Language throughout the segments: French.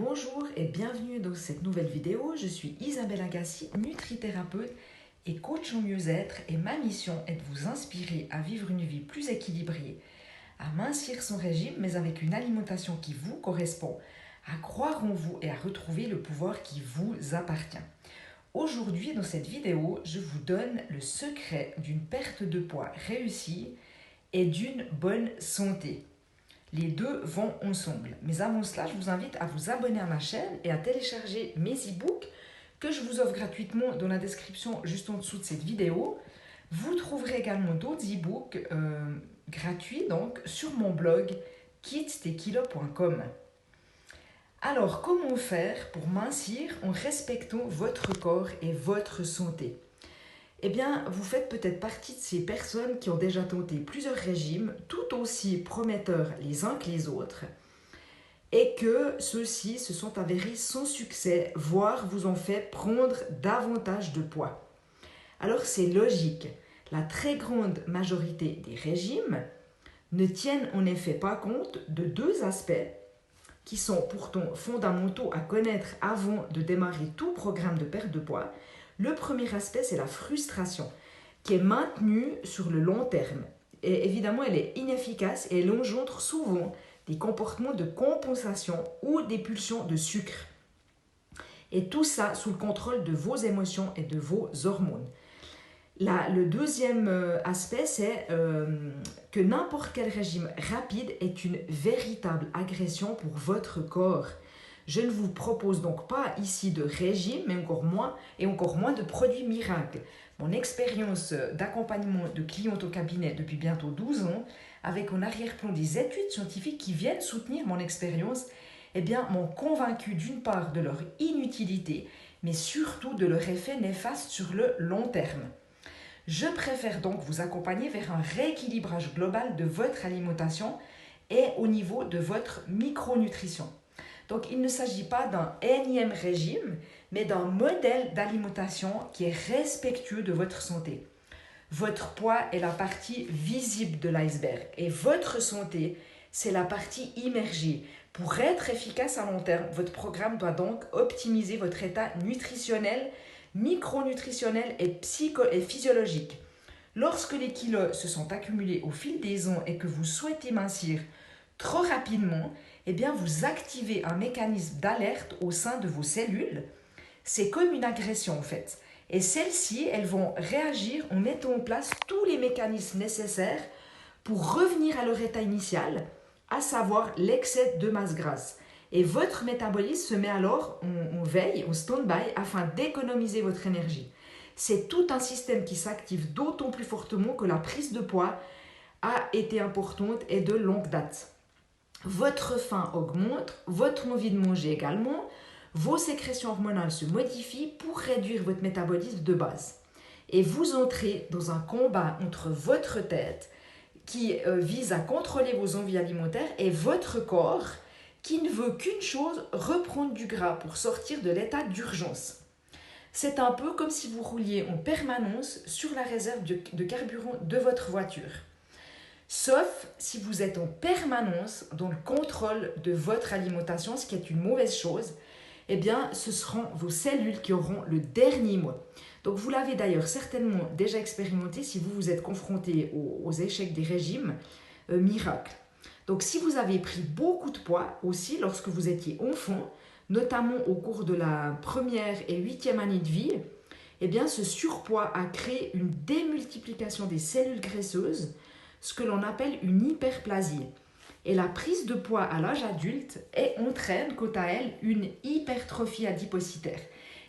Bonjour et bienvenue dans cette nouvelle vidéo. Je suis Isabelle Agassi, nutrithérapeute et coach en mieux-être et ma mission est de vous inspirer à vivre une vie plus équilibrée, à mincir son régime mais avec une alimentation qui vous correspond, à croire en vous et à retrouver le pouvoir qui vous appartient. Aujourd'hui, dans cette vidéo, je vous donne le secret d'une perte de poids réussie et d'une bonne santé. Les deux vont ensemble. Mais avant cela, je vous invite à vous abonner à ma chaîne et à télécharger mes e-books que je vous offre gratuitement dans la description juste en dessous de cette vidéo. Vous trouverez également d'autres e-books gratuits donc, sur mon blog kitstekilos.com. Alors, comment faire pour mincir en respectant votre corps et votre santé ? Eh bien, vous faites peut-être partie de ces personnes qui ont déjà tenté plusieurs régimes, tout aussi prometteurs les uns que les autres, et que ceux-ci se sont avérés sans succès, voire vous ont fait prendre davantage de poids. Alors c'est logique, la très grande majorité des régimes ne tiennent en effet pas compte de deux aspects qui sont pourtant fondamentaux à connaître avant de démarrer tout programme de perte de poids. Le premier aspect, c'est la frustration, qui est maintenue sur le long terme. Et évidemment, elle est inefficace et elle engendre souvent des comportements de compensation ou des pulsions de sucre. Et tout ça sous le contrôle de vos émotions et de vos hormones. Le deuxième aspect, c'est que n'importe quel régime rapide est une véritable agression pour votre corps. Je ne vous propose donc pas ici de régime, mais encore moins de produits miracles. Mon expérience d'accompagnement de clientes au cabinet depuis bientôt 12 ans, avec en arrière-plan des études scientifiques qui viennent soutenir mon expérience, m'ont convaincu d'une part de leur inutilité, mais surtout de leur effet néfaste sur le long terme. Je préfère donc vous accompagner vers un rééquilibrage global de votre alimentation et au niveau de votre micronutrition. Donc, il ne s'agit pas d'un énième régime, mais d'un modèle d'alimentation qui est respectueux de votre santé. Votre poids est la partie visible de l'iceberg et votre santé, c'est la partie immergée. Pour être efficace à long terme, votre programme doit donc optimiser votre état nutritionnel, micronutritionnel et physiologique. Lorsque les kilos se sont accumulés au fil des ans et que vous souhaitez mincir trop rapidement, vous activez un mécanisme d'alerte au sein de vos cellules. C'est comme une agression en fait. Et celles-ci, elles vont réagir en mettant en place tous les mécanismes nécessaires pour revenir à leur état initial, à savoir l'excès de masse grasse. Et votre métabolisme se met alors en veille, en stand-by, afin d'économiser votre énergie. C'est tout un système qui s'active d'autant plus fortement que la prise de poids a été importante et de longue date. Votre faim augmente, votre envie de manger également, vos sécrétions hormonales se modifient pour réduire votre métabolisme de base. Et vous entrez dans un combat entre votre tête qui vise à contrôler vos envies alimentaires et votre corps qui ne veut qu'une chose, reprendre du gras pour sortir de l'état d'urgence. C'est un peu comme si vous rouliez en permanence sur la réserve de carburant de votre voiture. Sauf si vous êtes en permanence dans le contrôle de votre alimentation, ce qui est une mauvaise chose, ce seront vos cellules qui auront le dernier mot. Donc vous l'avez d'ailleurs certainement déjà expérimenté si vous vous êtes confronté aux échecs des régimes miracles. Donc si vous avez pris beaucoup de poids aussi lorsque vous étiez enfant, notamment au cours de la première et 8e année de vie, ce surpoids a créé une démultiplication des cellules graisseuses, ce que l'on appelle une hyperplasie. Et la prise de poids à l'âge adulte entraîne quant à elle une hypertrophie adipocytaire.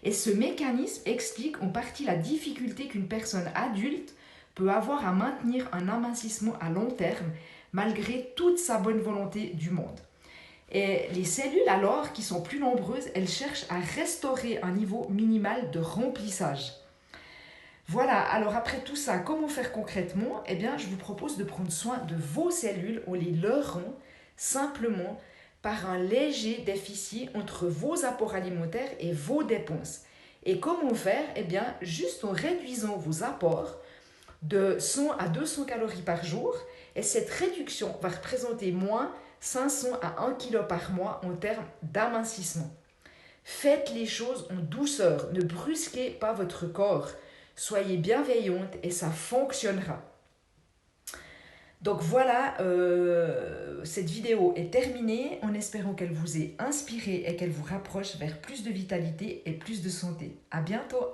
Et ce mécanisme explique en partie la difficulté qu'une personne adulte peut avoir à maintenir un amincissement à long terme malgré toute sa bonne volonté du monde. Et les cellules alors, qui sont plus nombreuses, elles cherchent à restaurer un niveau minimal de remplissage. Voilà, alors après tout ça, comment faire concrètement ? Je vous propose de prendre soin de vos cellules en les leurrant simplement par un léger déficit entre vos apports alimentaires et vos dépenses. Et comment faire ? Juste en réduisant vos apports de 100 à 200 calories par jour. Et cette réduction va représenter moins 500 à 1 kg par mois en termes d'amincissement. Faites les choses en douceur, ne brusquez pas votre corps. Soyez bienveillante et ça fonctionnera. Donc voilà, cette vidéo est terminée en espérant qu'elle vous ait inspiré et qu'elle vous rapproche vers plus de vitalité et plus de santé. À bientôt!